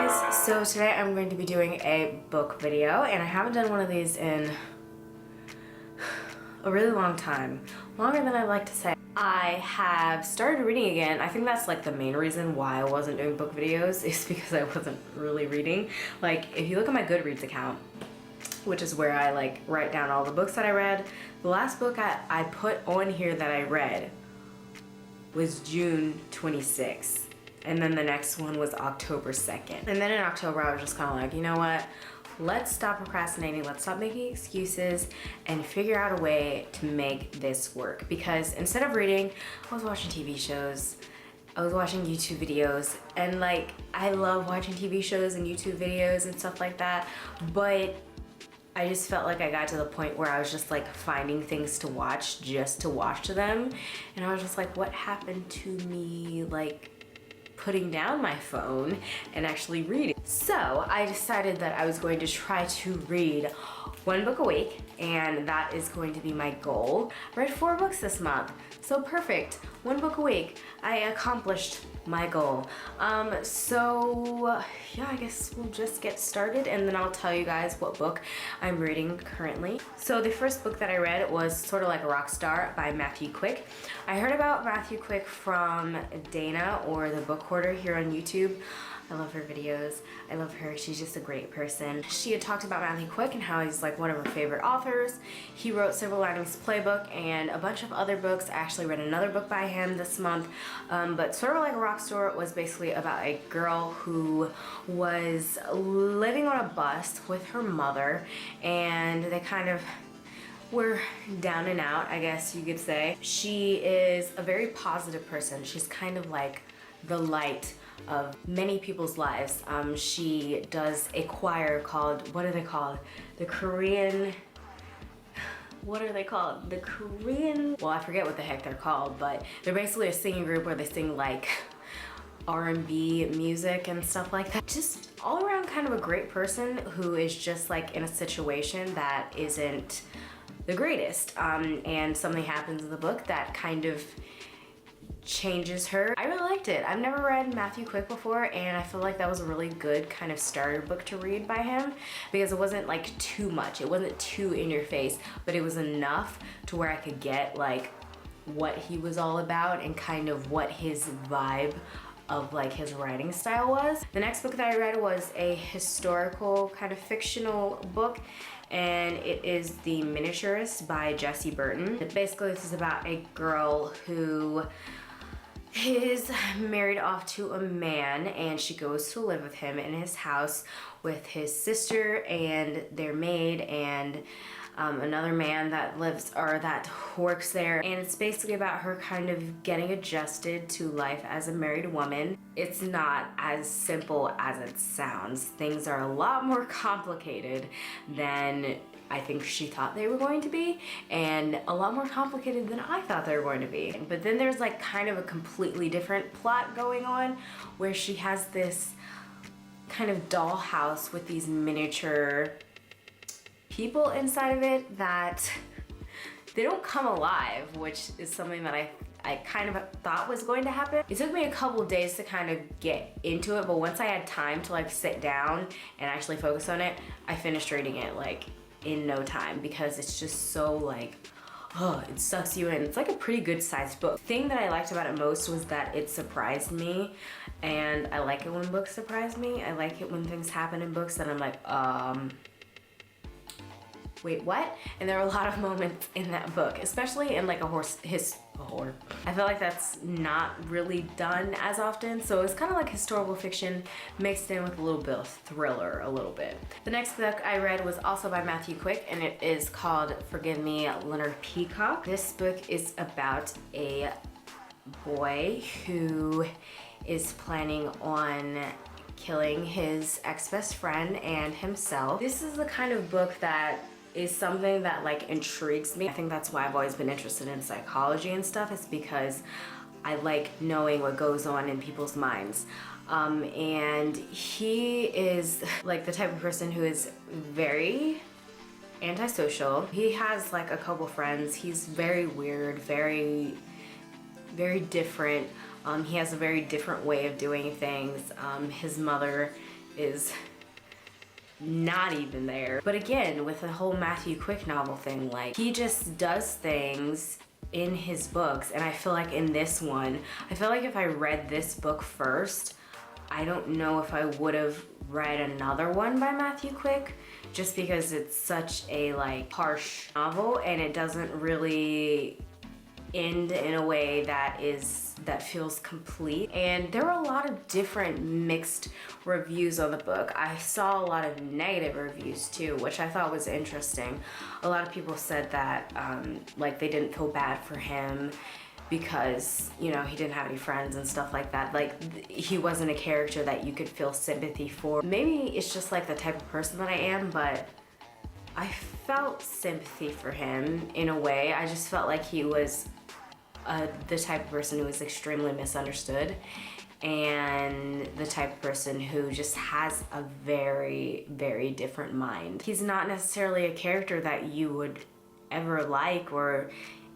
guys, so today I'm going to be doing a book video, and I haven't done one of these in a really long time, longer than I'd like to say. I have started reading again. I think that's like the main reason why I wasn't doing book videos, is because I wasn't really reading. Like, if you look at my Goodreads account, which is where I like write down all the books that I read, the last book I put on here that I read was June 26th. And then the next one was October 2nd. And then in October, I was just kind of like, you know what? Let's stop procrastinating. Let's stop making excuses and figure out a way to make this work. Because instead of reading, I was watching TV shows. I was watching YouTube videos. And like, I love watching TV shows and YouTube videos and stuff like that. But I just felt like I got to the point where I was just like finding things to watch just to watch them. And I was just like, what happened to me like putting down my phone and actually reading? So I decided that I was going to try to read one book a week, and that is going to be my goal. I read 4 books this month, so perfect. 1 book a week. I accomplished my goal. So yeah, I guess we'll just get started, and then I'll tell you guys what book I'm reading currently. So the first book that I read was Sort of Like a Rock Star by Matthew Quick. I heard about Matthew Quick from Dana, or the Book Hoarder, here on YouTube. I love her videos. I love her. She's just a great person. She had talked about Matthew Quick and how he's like one of her favorite authors. He wrote Silver Linings Playbook and a bunch of other books. I actually read another book by him this month. But Sort of Like a Rock Star was basically about a girl who was living on a bus with her mother, and they kind of were down and out, I guess you could say. She is a very positive person. She's kind of like the light of many people's lives. She does a choir called, what are they called? The Korean, what are they called? The Korean, well, I forget what the heck they're called, but they're basically a singing group where they sing like R&B music and stuff like that. Just all around kind of a great person who is just like in a situation that isn't the greatest. And something happens in the book that kind of changes her. I really liked it. I've never read Matthew Quick before, and I feel like that was a really good kind of starter book to read by him, because it wasn't like too much. It wasn't too in your face, but it was enough to where I could get like what he was all about and kind of what his vibe of like his writing style was. The next book that I read was a historical kind of fictional book, and it is The Miniaturist by Jessie Burton. Basically, this is about a girl who is married off to a man, and she goes to live with him in his house with his sister and their maid and another man that lives or that works there. And it's basically about her kind of getting adjusted to life as a married woman. It's not as simple as it sounds. Things are a lot more complicated than I think she thought they were going to be, and a lot more complicated than I thought they were going to be. But then there's like kind of a completely different plot going on, where she has this kind of dollhouse with these miniature people inside of it that they don't come alive, which is something that I kind of thought was going to happen. It took me a couple days to kind of get into it, but once I had time to like sit down and actually focus on it, I finished reading it like in no time, because it's just so like, oh, it sucks you in. It's like a pretty good sized book. The thing that I liked about it most was that it surprised me, and I like it when books surprise me. I like it when things happen in books that I'm like, wait, what? And there are a lot of moments in that book, especially in like a horror. I feel like that's not really done as often, so it's kind of like historical fiction mixed in with a little bit of thriller, a little bit. The next book I read was also by Matthew Quick, and it is called Forgive Me, Leonard Peacock. This book is about a boy who is planning on killing his ex-best friend and himself. This is the kind of book that is something that like intrigues me. I think that's why I've always been interested in psychology and stuff, is because I like knowing what goes on in people's minds. And he is like the type of person who is very antisocial. He has like a couple friends. He's very weird, very different. He has a very different way of doing things. His mother is not even there. But again, with the whole Matthew Quick novel thing, like, he just does things in his books, and I feel like in this one, I feel like if I read this book first, I don't know if I would have read another one by Matthew Quick, just because it's such a like harsh novel and it doesn't really end in a way that feels complete. And there were a lot of different mixed reviews on the book. I saw a lot of negative reviews too, which I thought was interesting. A lot of people said that like they didn't feel bad for him because, you know, he didn't have any friends and stuff like that. Like, he wasn't a character that you could feel sympathy for. Maybe it's just like the type of person that I am, but I felt sympathy for him in a way. I just felt like he was the type of person who was extremely misunderstood, and the type of person who just has a very, very different mind. He's not necessarily a character that you would ever like, or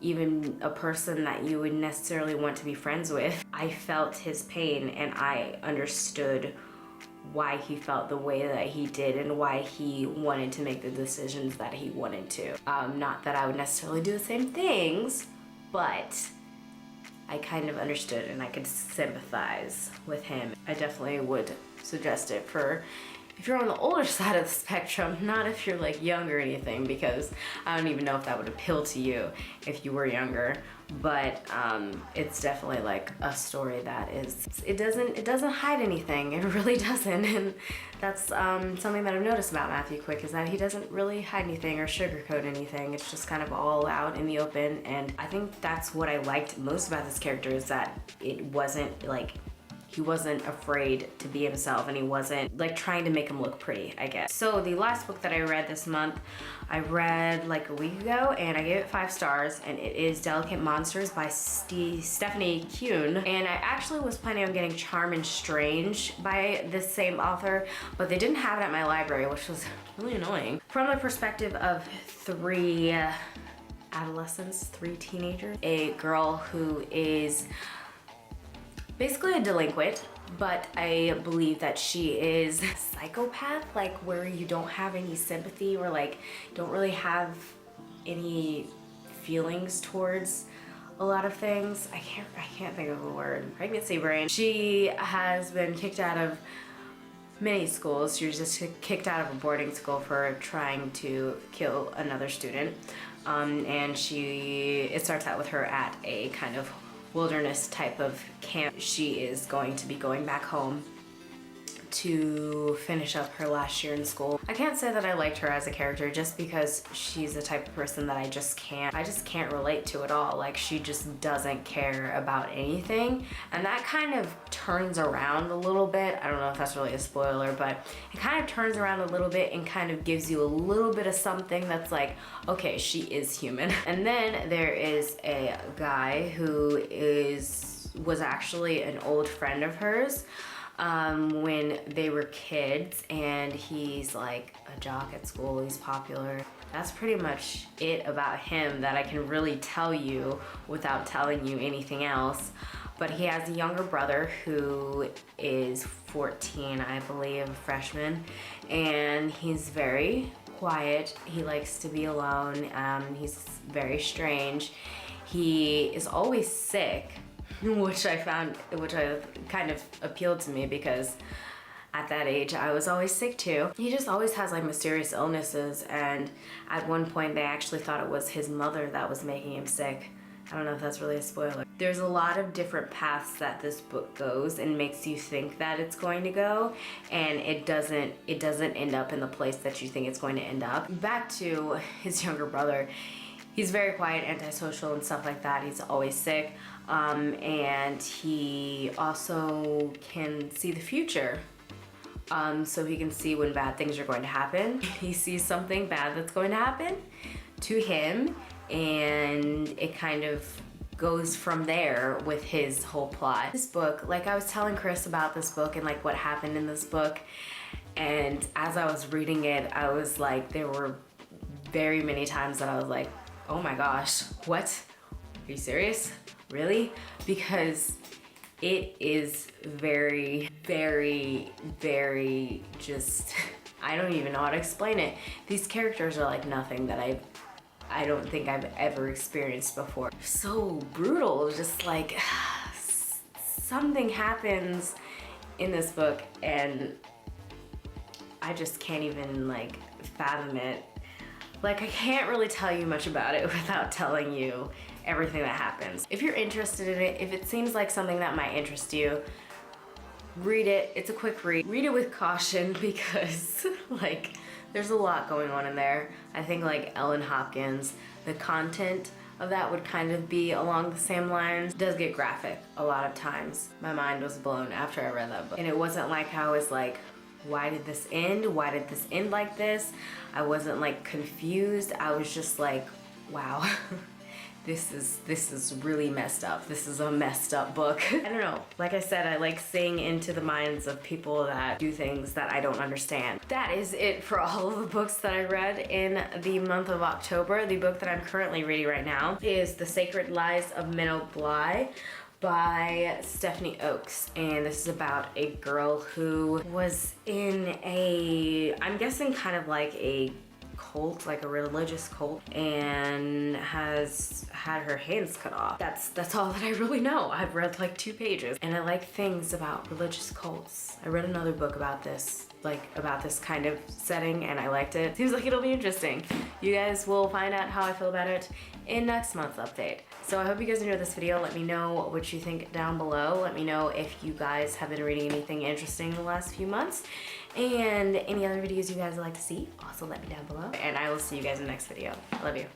even a person that you would necessarily want to be friends with. I felt his pain, and I understood why he felt the way that he did and why he wanted to make the decisions that he wanted to. Not that I would necessarily do the same things, but I kind of understood and I could sympathize with him. I definitely would suggest it for if you're on the older side of the spectrum, not if you're like young or anything, because I don't even know if that would appeal to you if you were younger. But it's definitely like a story that is, it doesn't hide anything. It really doesn't. And that's something that I've noticed about Matthew Quick, is that he doesn't really hide anything or sugarcoat anything. It's just kind of all out in the open. And I think that's what I liked most about this character, is that it wasn't like, he wasn't afraid to be himself, and he wasn't like trying to make him look pretty, I guess. So the last book that I read this month, I read like a week ago, and I gave it 5 stars, and it is Delicate Monsters by Stephanie Kuhn. And I actually was planning on getting Charm and Strange by this same author, but they didn't have it at my library, which was really annoying. From the perspective of 3 adolescents, 3 teenagers, a girl who is basically a delinquent, but I believe that she is a psychopath, like where you don't have any sympathy or like don't really have any feelings towards a lot of things. I can't think of the word. Pregnancy brain. She has been kicked out of many schools. She was just kicked out of a boarding school for trying to kill another student. And it starts out with her at a kind of wilderness type of camp. She is going to be going back home to finish up her last year in school. I can't say that I liked her as a character, just because she's the type of person that I just can't relate to at all. Like, she just doesn't care about anything, and that kind of turns around a little bit. I don't know if that's really a spoiler, but it kind of turns around a little bit and kind of gives you a little bit of something that's like, okay, she is human. And then there is a guy who was actually an old friend of hers when they were kids, and he's like a jock at school, he's popular. That's pretty much it about him that I can really tell you without telling you anything else. But he has a younger brother who is 14, I believe, a freshman, and he's very quiet. He likes to be alone. He's very strange. He is always sick, which I kind of appealed to me, because at that age I was always sick too. He just always has like mysterious illnesses, and at one point they actually thought it was his mother that was making him sick. I don't know if that's really a spoiler. There's a lot of different paths that this book goes and makes you think that it's going to go, and it doesn't end up in the place that you think it's going to end up. Back to his younger brother. He's very quiet, antisocial, and stuff like that. He's always sick, and he also can see the future. So he can see when bad things are going to happen. He sees something bad that's going to happen to him, and it kind of goes from there with his whole plot. This book, like I was telling Chris about this book and like what happened in this book, and as I was reading it, I was like, there were very many times that I was like, oh my gosh, what? Are you serious? Really? Because It is very, very, very just, I don't even know how to explain it. These characters are like nothing that I don't think I've ever experienced before. So brutal, just like something happens in this book and I just can't even like fathom it. Like, I can't really tell you much about it without telling you everything that happens. If you're interested in it, if it seems like something that might interest you, read it. It's a quick read. Read it with caution because like there's a lot going on in there. I think like Ellen Hopkins, the content of that would kind of be along the same lines. It does get graphic a lot of times. My mind was blown after I read that book. And it wasn't like I was like, why did this end? Why did this end like this? I wasn't like confused. I was just like, wow, this is really messed up. This is a messed up book. I don't know. Like I said, I like seeing into the minds of people that do things that I don't understand. That is it for all of the books that I read in the month of October. The book that I'm currently reading right now is The Sacred Lies of Minnow Bly by Stephanie Oakes, and this is about a girl who was in a, I'm guessing kind of like a cult, like a religious cult, and has had her hands cut off. That's all that I really know. I've read like 2 pages, and I like things about religious cults. I read another book about this, like about this kind of setting, and I liked it. Seems like it'll be interesting. You guys will find out how I feel about it in next month's update. So I hope you guys enjoyed this video. Let me know what you think down below. Let me know if you guys have been reading anything interesting in the last few months, and any other videos you guys would like to see, also let me down below. And I will see you guys in the next video. I love you.